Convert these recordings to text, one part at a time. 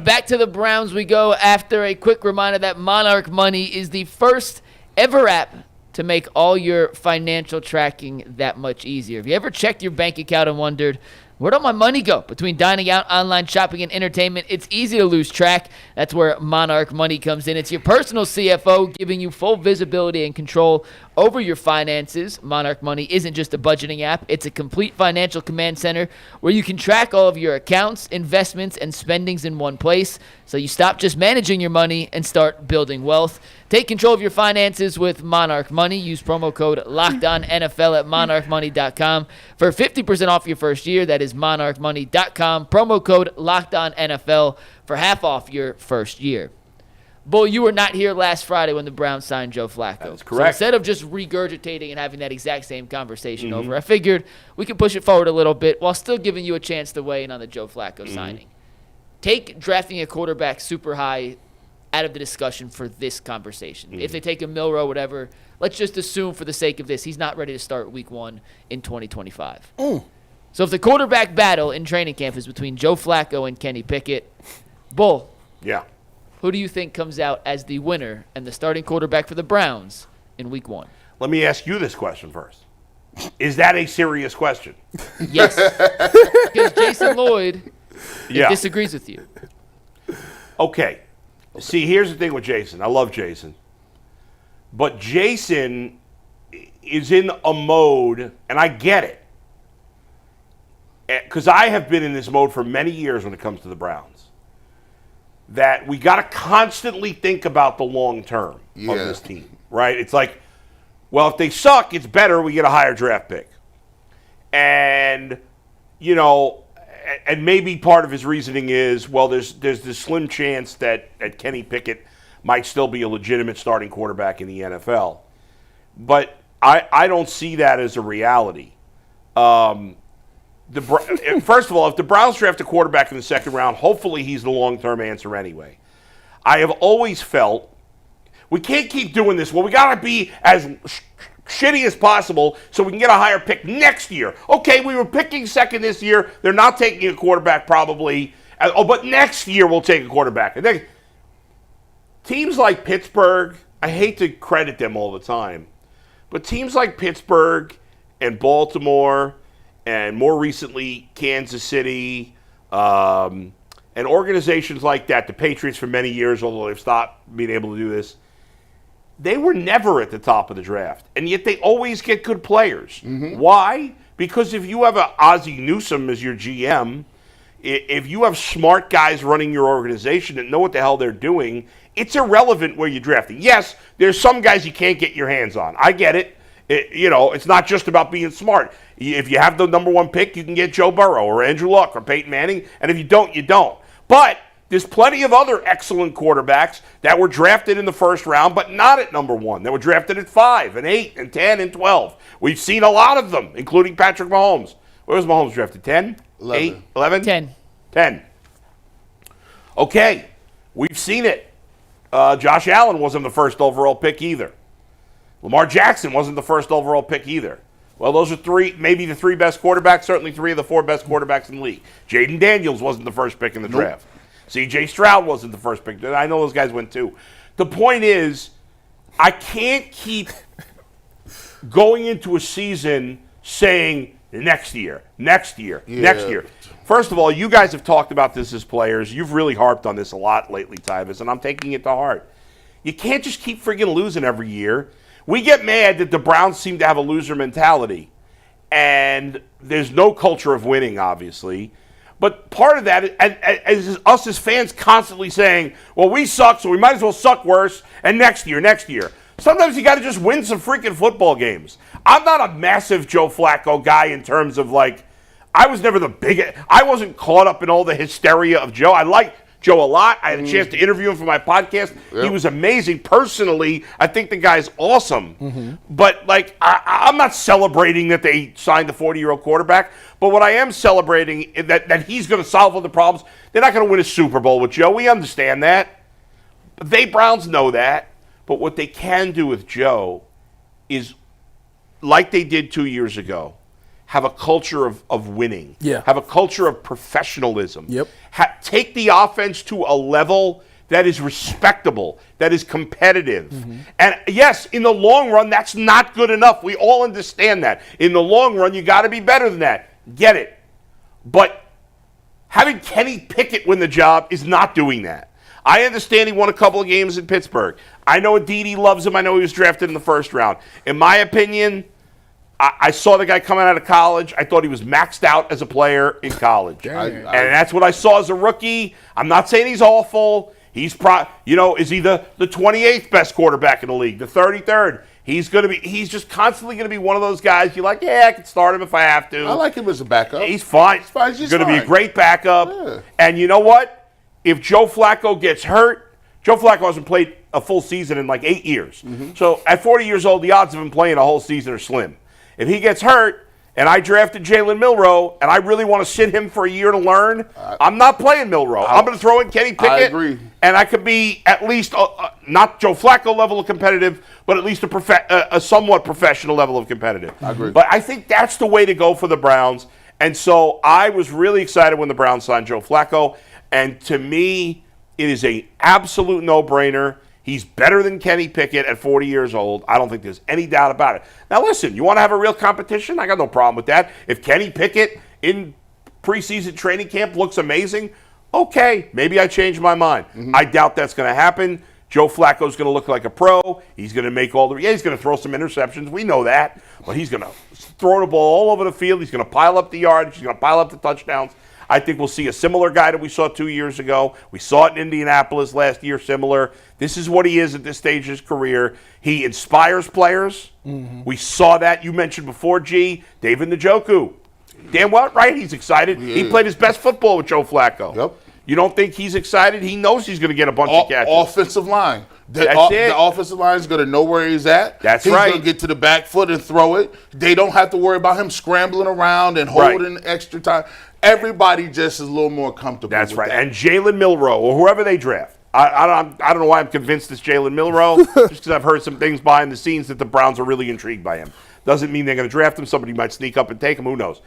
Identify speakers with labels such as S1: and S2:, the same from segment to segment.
S1: Back to the Browns we go after a quick reminder that Monarch Money is the first ever app to make all your financial tracking that much easier. Have you ever checked your bank account and wondered, where'd all my money go? Between dining out, online shopping, and entertainment, it's easy to lose track. That's where Monarch Money comes in. It's your personal CFO giving you full visibility and control over your finances. Monarch Money isn't just a budgeting app. It's a complete financial command center where you can track all of your accounts, investments, and spendings in one place. So you stop just managing your money and start building wealth. Take control of your finances with Monarch Money. Use promo code LOCKEDONNFL at monarchmoney.com for 50% off your first year. That is monarchmoney.com. Promo code LOCKEDONNFL for half off your first year. Bull, you were not here last Friday when the Browns signed Joe Flacco.
S2: That's correct.
S1: So instead of just regurgitating and having that exact same conversation over, I figured we could push it forward a little bit while still giving you a chance to weigh in on the Joe Flacco signing. Take drafting a quarterback super high out of the discussion for this conversation. If they take a Milroe, whatever, let's just assume for the sake of this, he's not ready to start week 1 in 2025. So if the quarterback battle in training camp is between Joe Flacco and Kenny Pickett, Bull, who do you think comes out as the winner and the starting quarterback for the Browns in week 1?
S2: Let me ask you this question first. Is that a serious question?
S1: Yes. Because Jason Lloyd disagrees with you.
S2: Okay. See, here's the thing with Jason. I love Jason. But Jason is in a mode, and I get it. Because I have been in this mode for many years when it comes to the Browns. That we got to constantly think about the long term of this team, right? It's like, well, if they suck, it's better we get a higher draft pick. And, you know, and maybe part of his reasoning is, well, there's this slim chance that Kenny Pickett might still be a legitimate starting quarterback in the NFL. But I don't see that as a reality. First of all, if the Browns draft a quarterback in the second round, hopefully he's the long-term answer anyway. I have always felt we can't keep doing this. Well, we got to be as shitty as possible so we can get a higher pick next year. Okay, we were picking second this year. They're not taking a quarterback probably. But next year we'll take a quarterback. And then teams like Pittsburgh, I hate to credit them all the time, but teams like Pittsburgh and Baltimore and more recently Kansas City and organizations like that, the Patriots for many years, although they've stopped being able to do this, they were never at the top of the draft, and yet they always get good players. Why? Because if you have a Ozzie Newsome as your GM, if you have smart guys running your organization that know what the hell they're doing, it's irrelevant where you're drafting. Yes, there's some guys you can't get your hands on. I get it. It's not just about being smart. If you have the number 1 pick, you can get Joe Burrow or Andrew Luck or Peyton Manning, and if you don't, you don't. But there's plenty of other excellent quarterbacks that were drafted in the first round, but not at number 1. They were drafted at 5 and 8 and 10 and 12. We've seen a lot of them, including Patrick Mahomes. Where was Mahomes drafted? 10?
S3: 11.
S2: 8? 11? 10. Okay, we've seen it. Josh Allen wasn't the first overall pick either. Lamar Jackson wasn't the first overall pick either. Well, those are maybe the 3 best quarterbacks, certainly 3 of the 4 best quarterbacks in the league. Jaden Daniels wasn't the first pick in the draft. C.J. Stroud wasn't the first pick. I know those guys went too. The point is, I can't keep going into a season saying next year. First of all, you guys have talked about this as players. You've really harped on this a lot lately, Tyvus, and I'm taking it to heart. You can't just keep friggin' losing every year. We get mad that the Browns seem to have a loser mentality, and there's no culture of winning, obviously. But part of that is us as fans constantly saying, well, we suck, so we might as well suck worse, and next year. Sometimes you got to just win some freaking football games. I'm not a massive Joe Flacco guy in terms of, I was never I wasn't caught up in all the hysteria of Joe. I like Joe a lot. I had a chance to interview him for my podcast. Yep. He was amazing. Personally, I think the guy's awesome. But, I'm not celebrating that they signed the 40-year-old quarterback. But what I am celebrating is that he's going to solve all the problems. They're not going to win a Super Bowl with Joe. We understand that. They Browns know that. But what they can do with Joe is, like they did 2 years ago, have a culture of winning.
S3: Yeah.
S2: Have a culture of professionalism.
S3: Yep.
S2: Take the offense to a level that is respectable, that is competitive. And yes, in the long run, that's not good enough. We all understand that. In the long run, you got to be better than that. Get it. But having Kenny Pickett win the job is not doing that. I understand he won a couple of games in Pittsburgh. I know Aditi loves him. I know he was drafted in the first round. In my opinion, I saw the guy coming out of college. I thought he was maxed out as a player in college. And that's what I saw as a rookie. I'm not saying he's awful. He's is he the 28th best quarterback in the league, the 33rd? He's just constantly gonna be one of those guys you're like, yeah, I can start him if I have to.
S4: I like him as a backup.
S2: He's fine. He's gonna be a great backup. Yeah. And you know what? If Joe Flacco gets hurt, Joe Flacco hasn't played a full season in like 8 years. So at 40 years old, the odds of him playing a whole season are slim. If he gets hurt, and I drafted Jalen Milroe, and I really want to sit him for a year to learn, I'm not playing Milroe. I'm going to throw in Kenny Pickett. I
S4: agree.
S2: And I could be at least, not Joe Flacco level of competitive, but at least a somewhat professional level of competitive.
S4: I agree.
S2: But I think that's the way to go for the Browns. And so I was really excited when the Browns signed Joe Flacco. And to me, it is an absolute no-brainer. He's better than Kenny Pickett at 40 years old. I don't think there's any doubt about it. Now, listen, you want to have a real competition? I got no problem with that. If Kenny Pickett in preseason training camp looks amazing, okay, maybe I change my mind. I doubt that's going to happen. Joe Flacco's going to look like a pro. He's going to make he's going to throw some interceptions. We know that. But he's going to throw the ball all over the field. He's going to pile up the yards. He's going to pile up the touchdowns. I think we'll see a similar guy that we saw 2 years ago. We saw it in Indianapolis last year, similar. This is what he is at this stage of his career. He inspires players. We saw that. You mentioned before, David Njoku. Damn well, right? He's excited. Yeah. He played his best football with Joe Flacco.
S4: Yep.
S2: You don't think he's excited? He knows he's going to get a bunch of catches.
S4: Offensive line. The offensive line is going to know where he's at.
S2: That's
S4: he's
S2: right.
S4: He's going to get to the back foot and throw it. They don't have to worry about him scrambling around and holding extra time. Everybody just is a little more comfortable.
S2: That's
S4: with
S2: right.
S4: that.
S2: And Jalen Milroe, or whoever they draft. I don't know why I'm convinced it's Jalen Milroe, just because I've heard some things behind the scenes that the Browns are really intrigued by him. Doesn't mean they're going to draft him. Somebody might sneak up and take him. Who knows?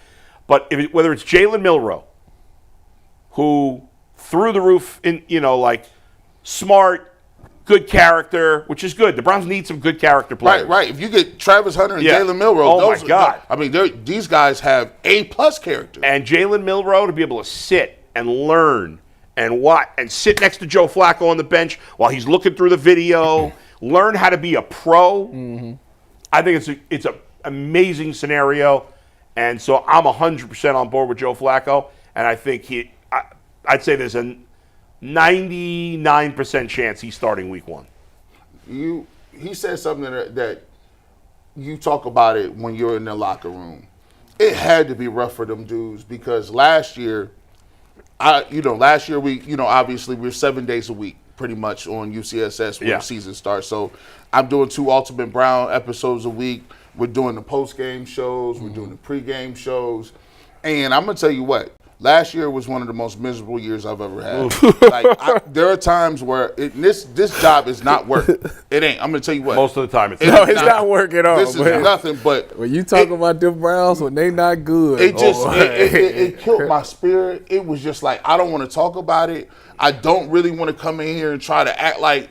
S2: But whether it's Jalen Milroe, who through the roof, smart, good character, which is good. The Browns need some good character players.
S4: Right. If you get Travis Hunter and Jalen Milroe,
S2: my God.
S4: These guys have A-plus character.
S2: And Jalen Milroe to be able to sit and learn and sit next to Joe Flacco on the bench while he's looking through the video, learn how to be a pro. I think it's an amazing scenario. And so I'm 100% on board with Joe Flacco. And I think I'd say there's a 99% chance he's starting week 1.
S4: He said something that you talk about it when you're in the locker room. It had to be rough for them dudes because last year we, obviously we're 7 days a week pretty much on UCSS when the season starts. So I'm doing 2 Ultimate Brown episodes a week. We're doing the post-game shows. We're doing the pre-game shows. And I'm going to tell you what. Last year was one of the most miserable years I've ever had. There are times where this job is not work. It ain't. I'm going to tell you what.
S2: Most of the time
S3: it's not work at all.
S4: This is nothing but.
S3: When you talk about them Browns when they not good.
S4: It killed my spirit. It was just like, I don't want to talk about it. I don't really want to come in here and try to act like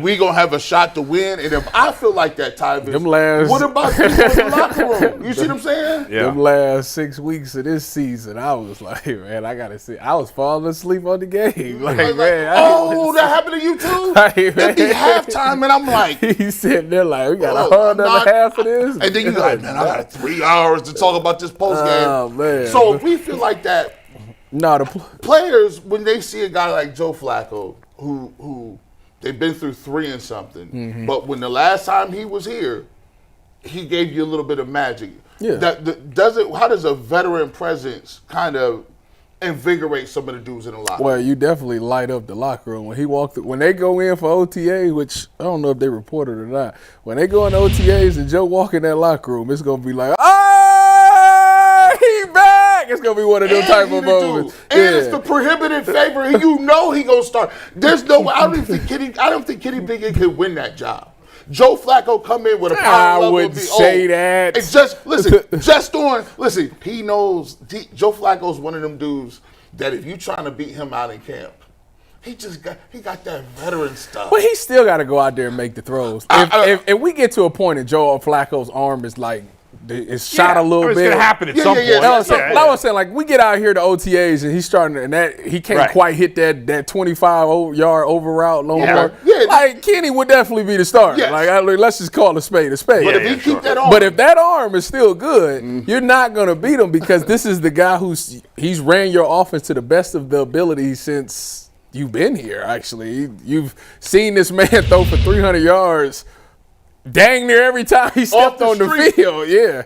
S4: we gonna have a shot to win, and if I feel like that, Tyvis, what about you in the locker room? You see what I'm saying?
S3: Yeah. Them last 6 weeks of this season, I was like, man, I gotta see. I was falling asleep on the game.
S4: That happened to you too? It'd be halftime, and I'm like,
S3: he's sitting there like, we got another half of this,
S4: and then you like, man, I got 3 hours to talk about this post game.
S3: Oh man!
S4: So if we feel like that, the players when they see a guy like Joe Flacco, who they've been through 3 and something. But when the last time he was here, he gave you a little bit of magic. Yeah. How does a veteran presence kind of invigorate some of the dudes in the locker room?
S3: Well, you definitely light up the locker room. When they go in for OTA, which I don't know if they reported or not, when they go in OTAs and Joe walk in that locker room, it's going to be like, he back! It's going to be one of those type of moments.
S4: And it's the prohibited favor. You know he going to start. There's no way. I don't think Kenny Pickett could win that job. Joe Flacco come in with a power
S3: I
S4: level
S3: wouldn't
S4: of the
S3: say that.
S4: It's just listen. He knows Joe Flacco's one of them dudes that if you trying to beat him out in camp, he got that veteran stuff.
S3: But he still got to go out there and make the throws. If we get to a point that Joe Flacco's arm is like it's shot a little
S2: it's
S3: bit,
S2: going to happen at some point.
S3: I was saying, like, we get out here to OTAs and he's starting to, and that he can't quite hit that 25-yard over route no more.
S4: Yeah.
S3: Like, Kenny would definitely be the starter.
S4: Yes.
S3: Like, let's just call a spade a spade.
S4: But if he keep that arm,
S3: but if that arm is still good, you're not going to beat him because this is the guy he's ran your offense to the best of the ability since you've been here, actually. You've seen this man throw for 300 yards dang near every time he stepped on the field. Yeah.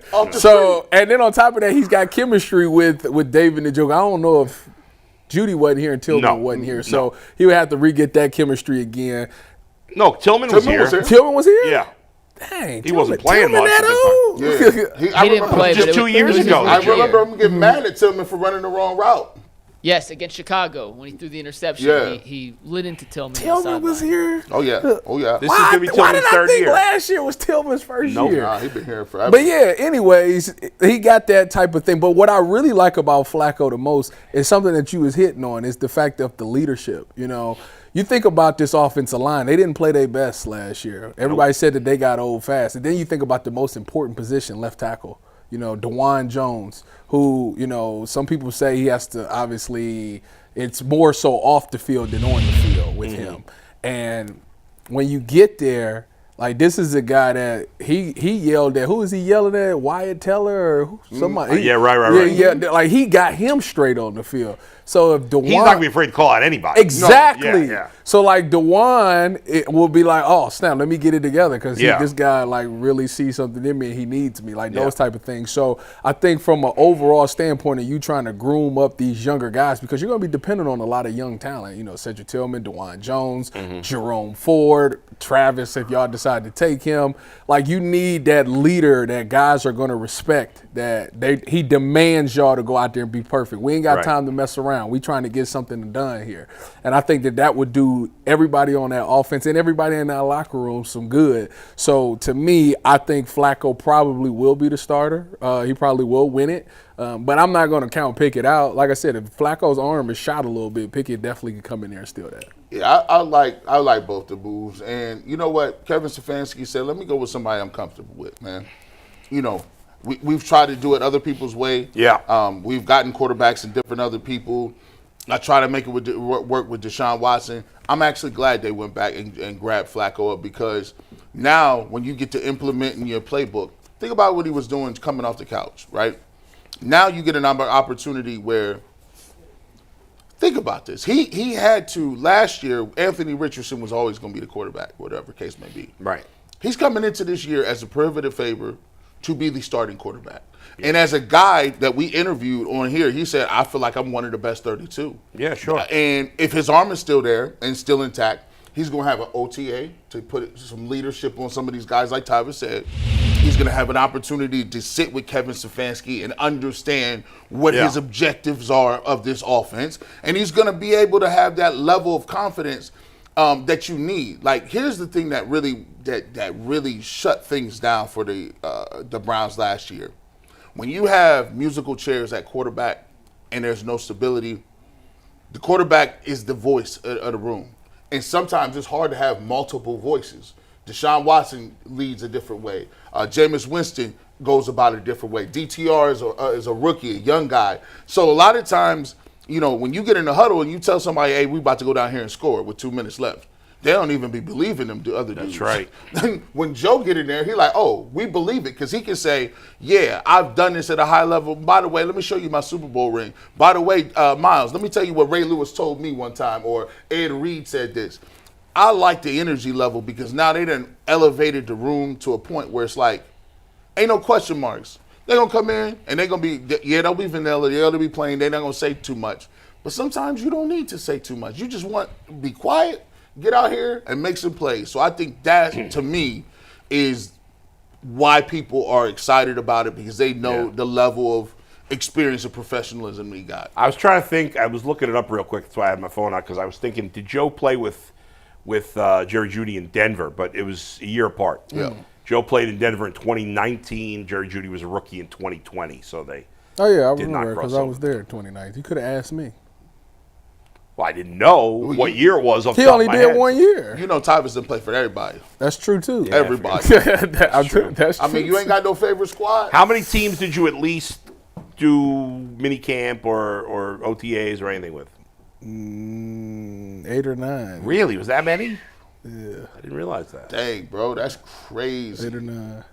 S3: And then on top of that, he's got chemistry with David Njoku. I don't know if Judy wasn't here and Tillman wasn't here. So he would have to re-get that chemistry again.
S2: No, Tillman was here.
S3: Tillman was here?
S2: Yeah.
S3: Dang,
S2: he wasn't playing much.
S4: He
S1: didn't play,
S2: just 2 years ago.
S4: I remember him getting mad at Tillman for running the wrong route.
S1: Yes, against Chicago when he threw the interception, he lit into Tillman.
S3: Tillman was here.
S4: Oh yeah.
S2: This is gonna be Tillman's third year.
S3: Last year was Tillman's first year?
S4: Nah, he's been here forever.
S3: But yeah, anyways, he got that type of thing. But what I really like about Flacco the most is something that you was hitting on is the fact of the leadership. You know, you think about this offensive line; they didn't play their best last year. Everybody said that they got old fast, and then you think about the most important position, left tackle. You know, DeJuan Jones, who, you know, some people say he has to obviously, it's more so off the field than on the field with him. And when you get there, like this is a guy that he yelled at. Who is he yelling at? Wyatt Teller or somebody?
S2: Right.
S3: Yeah, like he got him straight on the field. So if DeJuan,
S2: he's not gonna be afraid to call out anybody.
S3: Exactly.
S2: No.
S3: So like DeJuan, it will be like, oh snap, let me get it together because this guy like really sees something in me and he needs me, like those type of things. So I think from an overall standpoint of you trying to groom up these younger guys because you're gonna be dependent on a lot of young talent. You know, Cedric Tillman, DeJuan Jones, Jerome Ford, Travis. If y'all decide to take him, like you need that leader that guys are gonna respect. That he demands y'all to go out there and be perfect. We ain't got time to mess around. We trying to get something done here. And I think that would do everybody on that offense and everybody in that locker room some good. So to me, I think Flacco probably will be the starter. He probably will win it. But I'm not going to count Pickett out. Like I said, if Flacco's arm is shot a little bit, Pickett definitely could come in there and steal that.
S4: Yeah, I like both the moves. And you know what? Kevin Stefanski said, let me go with somebody I'm comfortable with, man. You know, we've tried to do it other people's way.
S2: Yeah.
S4: We've gotten quarterbacks and different other people. I try to make it work with Deshaun Watson. I'm actually glad they went back and grabbed Flacco up because now when you get to implement in your playbook, think about what he was doing coming off the couch, right? Now you get an opportunity where, think about this. He had to, last year, Anthony Richardson was always going to be the quarterback, whatever case may be.
S2: Right.
S4: He's coming into this year as a prohibitive favor to be the starting quarterback. And as a guy that we interviewed on here, he said, I feel like I'm one of the best 32.
S2: Yeah, sure.
S4: And if his arm is still there and still intact, he's going to have an OTA to put some leadership on some of these guys, like Tyler said. He's going to have an opportunity to sit with Kevin Stefanski and understand what his objectives are of this offense. And he's going to be able to have that level of confidence that you need. Like, here's the thing that really shut things down for the Browns last year. When you have musical chairs at quarterback and there's no stability, the quarterback is the voice of the room. And sometimes it's hard to have multiple voices. Deshaun leads a different way. Jameis Winston goes about it a different way. DTR is a rookie, a young guy. So a lot of times, you know, when you get in the huddle and you tell somebody, hey, we about to go down here and score with 2 minutes left, they don't even be believing them, the other dudes.
S2: That's right.
S4: Then when Joe get in there, he like, oh, we believe it. Because he can say, yeah, I've done this at a high level. By the way, let me show you my Super Bowl ring. By the way, Miles, let me tell you what Ray Lewis told me one time, or Ed Reed said this. I like the energy level because now they done elevated the room to a point where it's like, ain't no question marks. They're going to come in and they're going to be, they'll be vanilla. They'll be plain. They're not going to say too much. But sometimes you don't need to say too much. You just want to be quiet, get out here, and make some plays. So I think that, to me, is why people are excited about it because they know the level of experience and professionalism we got.
S2: I was trying to think. I was looking it up real quick. That's why I had my phone out because I was thinking, did Joe play with with Jerry Jeudy in Denver, but it was a year apart.
S4: Yeah.
S2: Joe played in Denver in 2019. Jerry Jeudy was a rookie in 2020, so they
S3: Oh yeah, I
S2: did not
S3: remember
S2: cross
S3: because I
S2: over.
S3: was there in 2019. You could have asked me.
S2: Well, I didn't know what year it was off the
S3: He
S2: top
S3: only
S2: of my
S3: did
S2: head.
S3: 1 year.
S4: You know, Tyvus didn't play for everybody.
S3: That's true too.
S2: Yeah.
S4: Everybody.
S3: That's true.
S4: I mean, you ain't got no favorite squad.
S2: How many teams did you at least do mini camp or OTAs or anything with?
S3: 8 or 9.
S2: Really? Was that many?
S3: Yeah,
S2: I didn't realize that.
S4: Dang, bro, that's crazy.
S3: 8 or 9.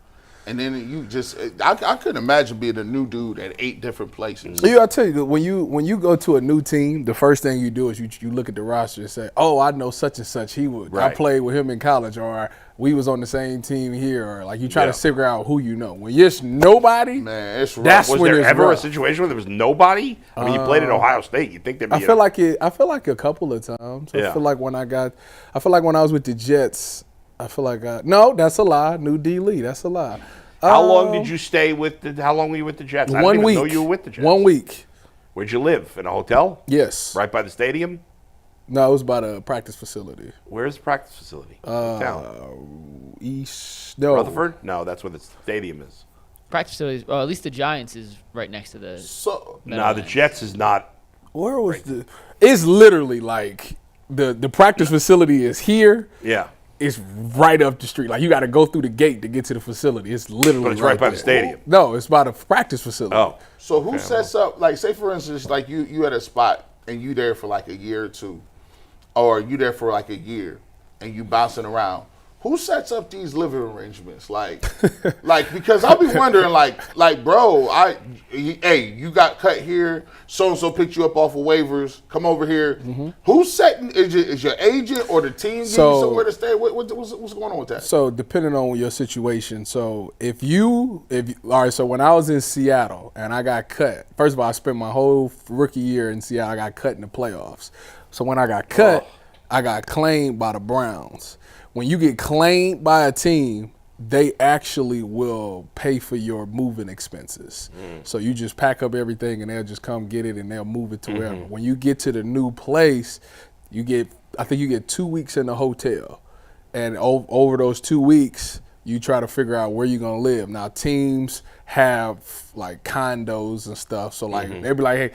S4: And then you just, I couldn't imagine being a new dude at 8 different places.
S3: Yeah, I tell you, when you go to a new team, the first thing you do is you look at the roster and say, "Oh, I know such and such. I
S2: Right.
S3: played with him in college, or we was on the same team here." Or like you try
S2: Yeah.
S3: to figure out who you know. When you're nobody,
S4: Man, it's rough.
S3: That's
S2: Was
S3: when
S2: there
S3: it's
S2: ever a
S3: rough.
S2: situation where there was nobody? I mean, you played at Ohio State. You'd think there'd be
S3: I feel like a couple of times.
S2: Yeah.
S3: I feel like when I was with the Jets, I feel like no, that's a lie. New D Lee, that's a lie.
S2: How long did you stay with how long were you with the Jets? I didn't
S3: 1
S2: even
S3: week.
S2: know you were with the Jets.
S3: 1 week.
S2: Where'd you live? In a hotel?
S3: Yes.
S2: Right by the stadium?
S3: No, it was by the practice facility.
S2: Where's the practice facility? What town?
S3: East. No.
S2: Rutherford? No, that's where the stadium is.
S1: Practice facilities, well, at least the Giants is right next to the.
S4: So,
S2: No, the
S1: Meadowlands.
S2: Jets is not.
S3: Where was the? It's literally like the practice facility is here.
S2: Yeah.
S3: It's right up the street. Like you got to go through the gate to get to the facility. It's literally
S2: But it's right by the
S3: there.
S2: stadium.
S3: No, it's by the practice facility.
S2: Oh.
S4: so who sets up, like, say, for instance, like you at a spot and you there for like a year or two, or you there for like a year and you bouncing around. Who sets up these living arrangements? Like because I'll be wondering, like, bro, hey, you got cut here. So and so picked you up off of waivers. Come over here. Who's setting? Is your agent or the team give you
S3: So-
S4: somewhere to stay? What's going on with that?
S3: So depending on your situation, so if all right, so when I was in Seattle and I got cut, first of all, I spent my whole rookie year in Seattle. I got cut in the playoffs. So when I got cut, I got claimed by the Browns. When you get claimed by a team, they actually will pay for your moving expenses. So you just pack up everything and they'll just come get it and they'll move it to wherever. When you get to the new place, I think you get 2 weeks in the hotel. And over those 2 weeks, you try to figure out where you're going to live. Now, teams have like condos and stuff. So like they'll be like, hey,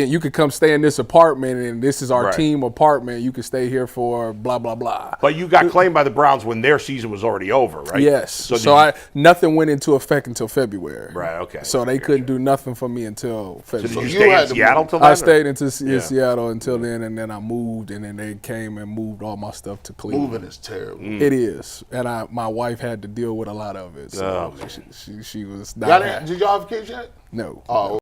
S3: you could come stay in this apartment and this is our
S2: Right.
S3: team apartment. You can stay here for blah, blah, blah.
S2: But you got claimed by the Browns when their season was already over, right?
S3: Yes.
S2: So,
S3: So nothing went into effect until February.
S2: Right, okay.
S3: So they couldn't do nothing for me until
S2: So did
S3: February.
S2: you
S4: you
S2: stay
S4: had
S2: in
S4: to
S2: Seattle
S4: move.
S2: till then?
S3: I
S2: or-
S3: stayed in
S2: Yeah.
S3: Seattle until then, and then I moved, and then they came and moved all my stuff to Cleveland.
S4: Moving is terrible.
S3: It is, and my wife had to deal with a lot of it. So
S2: Oh,
S3: she was not
S4: Y'all
S3: happy.
S4: did y'all have kids yet?
S3: No.
S4: Oh,